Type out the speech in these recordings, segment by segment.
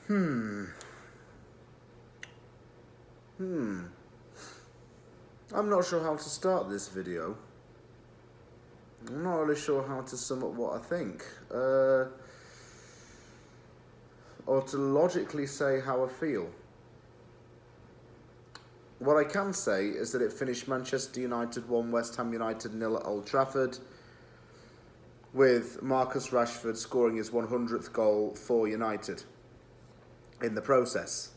I'm not sure how to start this video. I'm not really sure how to sum up what I think. Or to logically say how I feel. What I can say is that it finished Manchester United 1, West Ham United 0 at Old Trafford, with Marcus Rashford scoring his 100th goal for United in the process.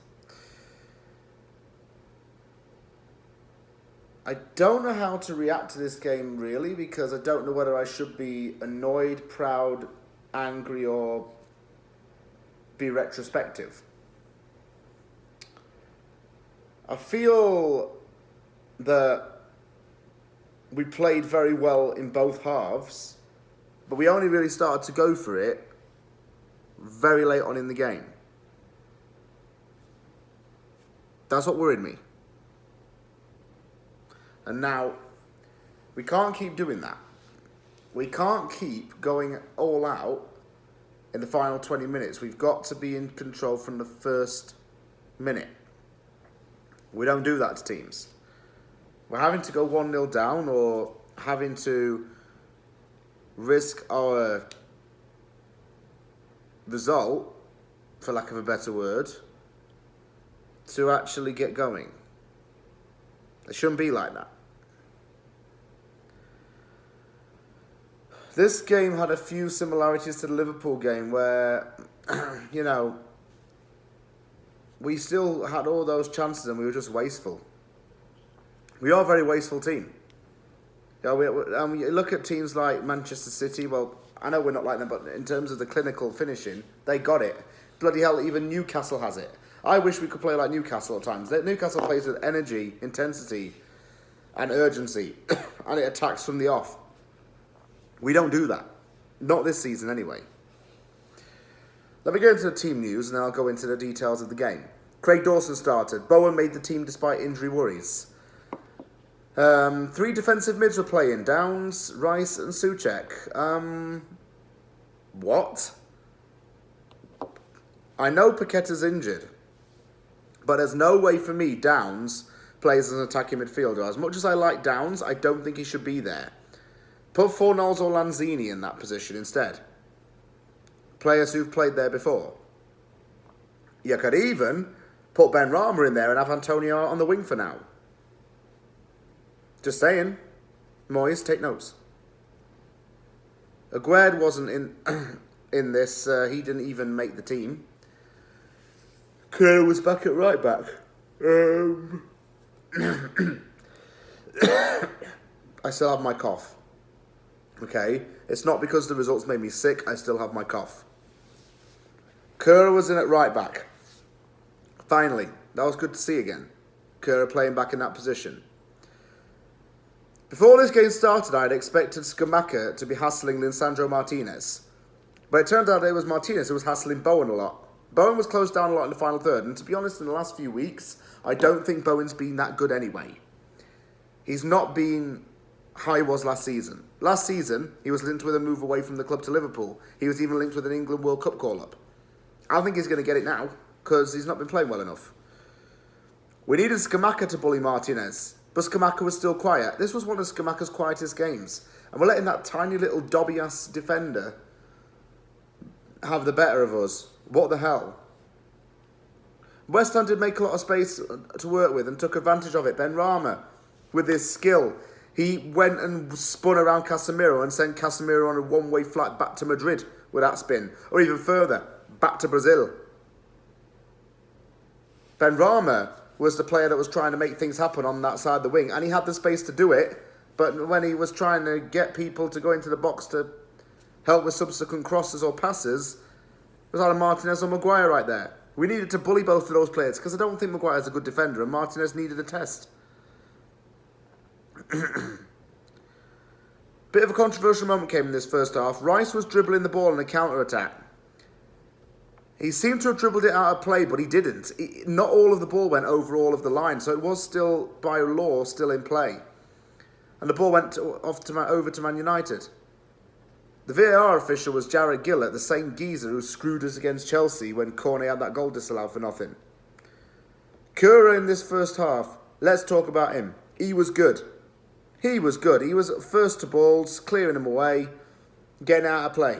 I don't know how to react to this game, really, because I don't know whether I should be annoyed, proud, angry, or be retrospective. I feel that we played very well in both halves, but we only really started to go for it very late on in the game. That's what worried me. And now, we can't keep doing that. We can't keep going all out in the final 20 minutes. We've got to be in control from the first minute. We don't do that to teams. We're having to go 1-0 down or having to risk our result, for lack of a better word, to actually get going. It shouldn't be like that. This game had a few similarities to the Liverpool game where, we still had all those chances and we were just wasteful. We are a very wasteful team. You look at teams like Manchester City, well, I know we're not like them, but in terms of the clinical finishing, they got it. Bloody hell, even Newcastle has it. I wish we could play like Newcastle at times. Newcastle plays with energy, intensity, and urgency, and it attacks from the off. We don't do that. Not this season, anyway. Let me go into the team news, and then I'll go into the details of the game. Craig Dawson started. Bowen made the team despite injury worries. 3 defensive mids were playing. Downs, Rice, and Souček. What? I know Paqueta's injured, but there's no way for me Downs plays as an attacking midfielder. As much as I like Downs, I don't think he should be there. Put Fornals or Lanzini in that position instead. Players who've played there before. You could even put Ben Rama in there and have Antonio on the wing for now. Just saying. Moyes, take notes. Aguerd wasn't in this. He didn't even make the team. Kerr was back at right back. I still have my cough. Okay? It's not because the results made me sick. I still have my cough. Kerr was in at right back. Finally. That was good to see again. Kerr playing back in that position. Before this game started, I had expected Scamacca to be hassling Lisandro Martinez. But it turned out it was Martinez who was hassling Bowen a lot. Bowen was closed down a lot in the final third, and to be honest, in the last few weeks, I don't think Bowen's been that good anyway. He's not been how he was last season. Last season, he was linked with a move away from the club to Liverpool. He was even linked with an England World Cup call-up. I don't think he's going to get it now, because he's not been playing well enough. We needed Scamacca to bully Martinez, but Scamacca was still quiet. This was one of Scamacca's quietest games, and we're letting that tiny little dobby-ass defender have the better of us. What the hell? West Ham did make a lot of space to work with and took advantage of it. Ben Rama, with his skill, he went and spun around Casemiro and sent Casemiro on a one-way flight back to Madrid with that spin. Or even further, back to Brazil. Ben Rama was the player that was trying to make things happen on that side of the wing, and he had the space to do it, but when he was trying to get people to go into the box to help with subsequent crosses or passes, it was either Martinez or Maguire right there. We needed to bully both of those players, because I don't think Maguire's a good defender, and Martinez needed a test. Bit of a controversial moment came in this first half. Rice was dribbling the ball in a counter-attack. He seemed to have dribbled it out of play, but he didn't. Not all of the ball went over all of the line, so it was still, by law, still in play. And the ball went over to Man United. The VAR official was Jared Gillett, the same geezer who screwed us against Chelsea when Cornet had that goal disallowed for nothing. Cura in this first half, let's talk about him. He was good. He was good. He was first to balls, clearing them away, getting out of play.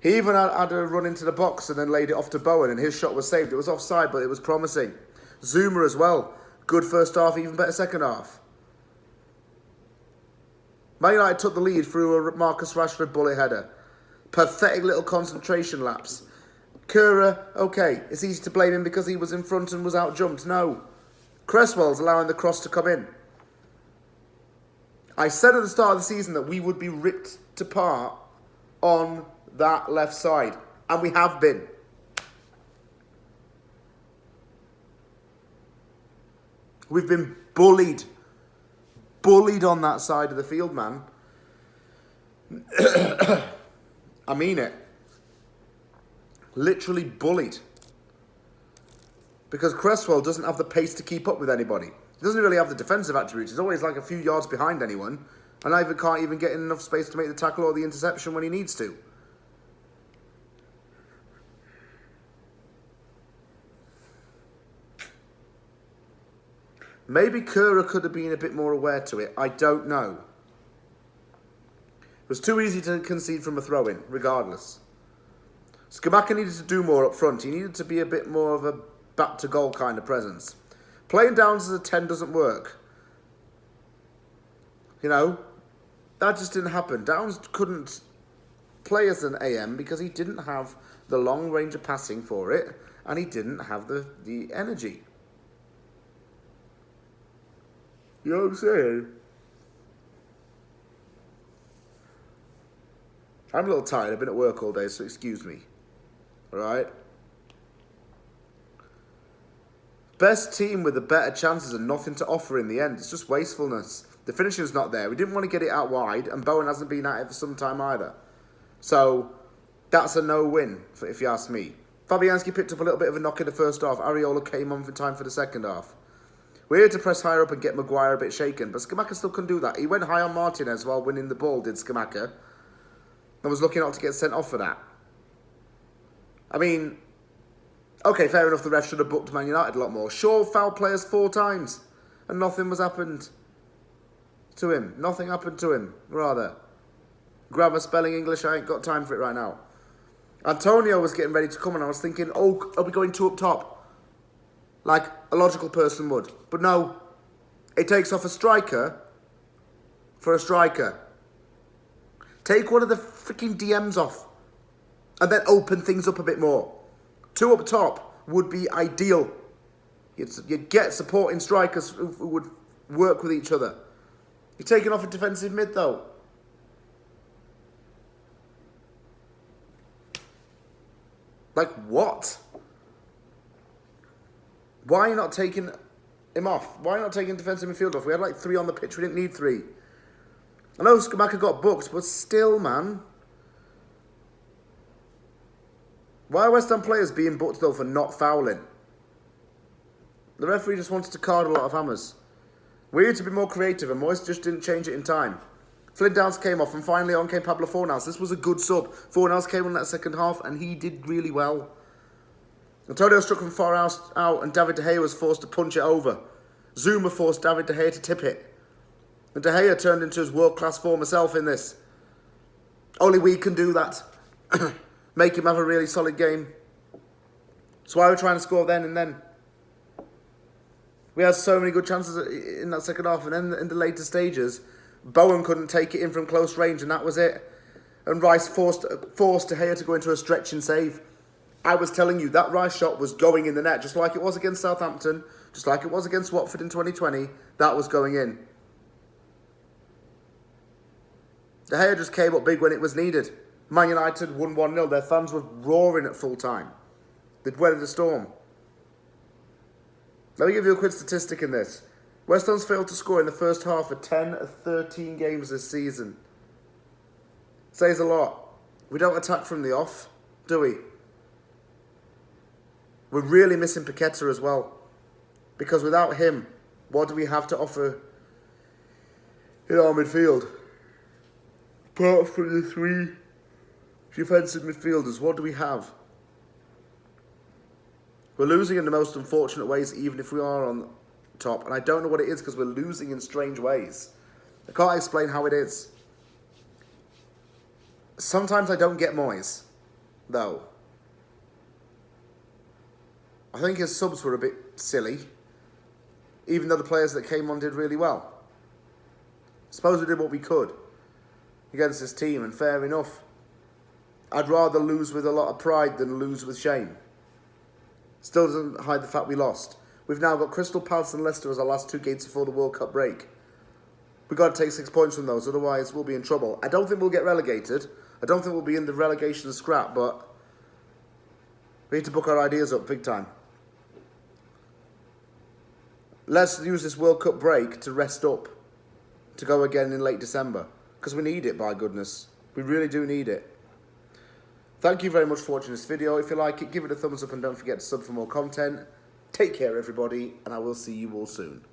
He even had a run into the box and then laid it off to Bowen, and his shot was saved. It was offside, but it was promising. Zuma as well. Good first half, even better second half. Man United took the lead through a Marcus Rashford bullet header. Pathetic little concentration lapse. Cura, okay, it's easy to blame him because he was in front and was out-jumped. No. Cresswell's allowing the cross to come in. I said at the start of the season that we would be ripped apart on that left side. And we have been. We've been bullied. Bullied on that side of the field, man. I mean it. Literally bullied. Because Cresswell doesn't have the pace to keep up with anybody. He doesn't really have the defensive attributes. He's always like a few yards behind anyone. And either can't even get in enough space to make the tackle or the interception when he needs to. Maybe Cura could have been a bit more aware to it. I don't know. It was too easy to concede from a throw-in, regardless. Scamacca needed to do more up front. He needed to be a bit more of a back-to-goal kind of presence. Playing Downs as a 10 doesn't work. You know, that just didn't happen. Downs couldn't play as an AM because he didn't have the long range of passing for it, and he didn't have the energy. You know what I'm saying? I'm a little tired. I've been at work all day, so excuse me. Alright? Best team with the better chances and nothing to offer in the end. It's just wastefulness. The finishing's not there. We didn't want to get it out wide, and Bowen hasn't been at it for some time either. So, that's a no-win, if you ask me. Fabianski picked up a little bit of a knock in the first half. Areola came on for time for the second half. We're here to press higher up and get Maguire a bit shaken, but Scamacca still couldn't do that. He went high on Martinez while winning the ball, did Scamacca. And was looking not to get sent off for that. I mean, okay, fair enough, the ref should have booked Man United a lot more. Shaw fouled players 4 times, and nothing was happened to him. Nothing happened to him, rather. Grammar, spelling, English, I ain't got time for it right now. Antonio was getting ready to come, and I was thinking, oh, are we going 2 up top? Like a logical person would. But no, it takes off a striker for a striker. Take one of the freaking DMs off and then open things up a bit more. 2 up top would be ideal. You'd get supporting strikers who would work with each other. You're taking off a defensive mid though. Like what? Why are you not taking him off? Why are you not taking defensive midfield off? We had like 3 on the pitch. We didn't need 3. I know Scamacca got booked, but still, man. Why are West Ham players being booked, though, for not fouling? The referee just wanted to card a lot of hammers. We needed to be more creative, and Moyes just didn't change it in time. Flynn Downs came off, and finally on came Pablo Fornals. This was a good sub. Fornals came on that second half, and he did really well. Antonio struck from far out, and David De Gea was forced to punch it over. Zuma forced David De Gea to tip it. And De Gea turned into his world-class former self in this. Only we can do that. Make him have a really solid game. That's why we're trying to score then and then. We had so many good chances in that second half, and then in the later stages, Bowen couldn't take it in from close range, and that was it. And Rice forced De Gea to go into a stretch and save. I was telling you, that Rice shot was going in the net, just like it was against Southampton, just like it was against Watford in 2020. That was going in. De Gea just came up big when it was needed. Man United won 1-0. Their fans were roaring at full time. They'd weathered the storm. Let me give you a quick statistic in this. West Ham's failed to score in the first half of 10 of 13 games this season. Says a lot. We don't attack from the off, do we? We're really missing Paqueta as well. Because without him, what do we have to offer in our midfield? Apart from the 3 Defensive midfielders, what do we have? We're losing in the most unfortunate ways, even if we are on top. And I don't know what it is, because we're losing in strange ways. I can't explain how it is. Sometimes I don't get Moyes, though. I think his subs were a bit silly, even though the players that came on did really well. Suppose we did what we could against this team, and fair enough. I'd rather lose with a lot of pride than lose with shame. Still doesn't hide the fact we lost. We've now got Crystal Palace and Leicester as our last two games before the World Cup break. We've got to take 6 points from those, otherwise we'll be in trouble. I don't think we'll get relegated. I don't think we'll be in the relegation scrap, but we need to book our ideas up big time. Let's use this World Cup break to rest up, to go again in late December, because we need it, by goodness. We really do need it. Thank you very much for watching this video. If you like it, give it a thumbs up and don't forget to sub for more content. Take care, everybody, and I will see you all soon.